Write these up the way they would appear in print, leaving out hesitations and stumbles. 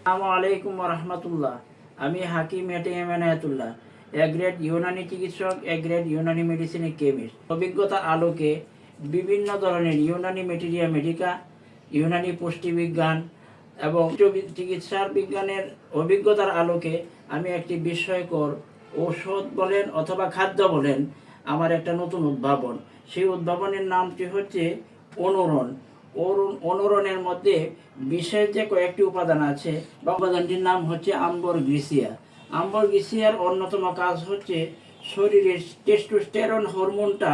আসসালামু আলাইকুম রহমতুল্লাহ। আমি হাকিম এনায়েতুল্লাহ, এক গ্রেড ইউনানি চিকিৎসক, এক গ্রেড ইউনানি মেডিসিনের কেমিস্ট। অভিজ্ঞতার আলোকে বিভিন্ন ধরনের ইউনানি মেটেরিয়া মেডিকা, ইউনানি পুষ্টিবিজ্ঞান এবং চিকিৎসার বিজ্ঞানের অভিজ্ঞতার আলোকে আমি একটি বিস্ময়কর ঔষধ বলেন অথবা খাদ্য বলেন, আমার একটা নতুন উদ্ভাবন। সেই উদ্ভাবনের নামটি হচ্ছে অনুরণ। অনুরণের মধ্যে বিশেষ যে কয়েকটি উপাদান আছে, বা উপাদানটির নাম হচ্ছে আম্বর গ্রিসিয়া। আম্বর গ্রিসিয়ার অন্যতম কাজ হচ্ছে শরীরের টেস্টোস্টেরন হরমোনটা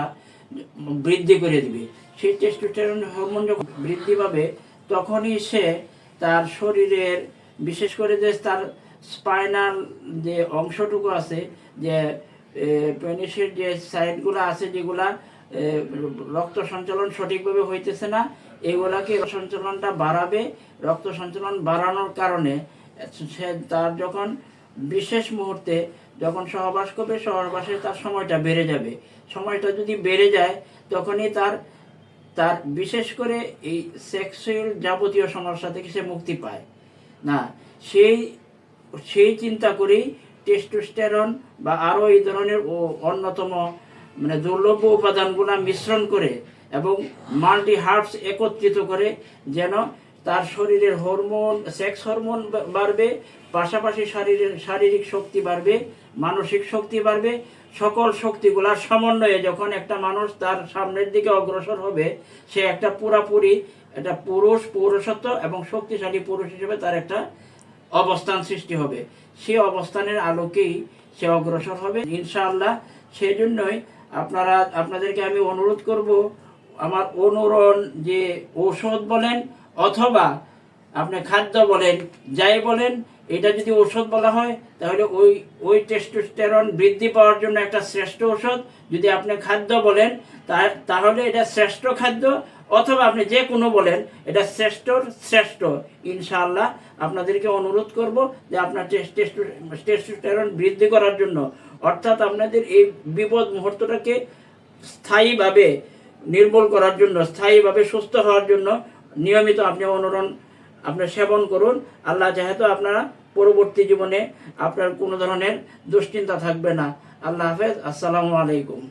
বৃদ্ধি করে দিবে। সেই টেস্টোস্টেরন হরমোন যখন বৃদ্ধি পাবে, তখনই সে তার শরীরের, বিশেষ করে যে তার স্পাইনাল যে অংশটুকু আছে, যে পেনিসের যে সাইডগুলো আছে, যেগুলা রক্ত সঞ্চালন সঠিকভাবে হইতেছে না, এগুলাকে সঞ্চালনটা বাড়াবে। রক্ত সঞ্চালন বাড়ানোর কারণে সে তার যখন বিশেষ মুহূর্তে যখন সহবাস করবে, সহবাসে তার সময়টা বেড়ে যাবে। সময়টা যদি বেড়ে যায়, তখনই তার বিশেষ করে এই সেক্সুয়াল যাবতীয় সমস্যা থেকে সে মুক্তি পায় না। সেই চিন্তা করেই টেস্টোস্টেরন বা আরও এই ধরনের অন্যতম দুর্লভ উপাদানগুলো মিশ্রণ করে এবং মাল্টি হার্বস একত্রিত করে, যেন তার শরীরের হরমোন, সেক্স হরমোন বাড়বে, পাশাপাশি শারীরিক শক্তি বাড়বে, মানসিক শক্তি বাড়বে। সকল শক্তিগুলার সমন্বয়ে যখন একটা মানুষ তার সামনের দিকে অগ্রসর হবে, সে একটা পুরাপুরি একটা পৌরসত্ব এবং শক্তিশালী পুরুষ হিসেবে তার একটা অবস্থান সৃষ্টি হবে। সে অবস্থানের আলোকেই সে অগ্রসর হবে ইনশাআল্লাহ। সেই জন্যই আপনাদেরকে আমি অনুরোধ করব, আমার অনুরণ যে ঔষধ বলেন অথবা আপনি খাদ্য বলেন, যাই বলেন, এটা যদি ঔষধ বলা হয়, তাহলে ওই টেস্টোস্টেরন বৃদ্ধি পাওয়ার জন্য একটা শ্রেষ্ঠ ঔষধ। যদি আপনি খাদ্য বলেন, তাহলে এটা শ্রেষ্ঠ খাদ্য, অথবা আপনি যে কোনো বলেন, এটা শ্রেষ্ঠ। ইনশাআল্লাহ আপনাদেরকে অনুরোধ করব যে আপনার টেস্টোস্টেরন বৃদ্ধি করার জন্য, অর্থাৎ আপনাদের এই বিপদ মুহূর্তটাকে স্থায়ীভাবে নির্মূল করার জন্য, স্থায়ীভাবে সুস্থ হওয়ার জন্য নিয়মিত আপনি অনুরণ সেবন করুন। আল্লাহ যেহেতু আপনারা পরবর্তী জীবনে আপনার কোনো ধরনের দুশ্চিন্তা থাকবে না। আল্লাহ হাফেজ। আসসালামু আলাইকুম।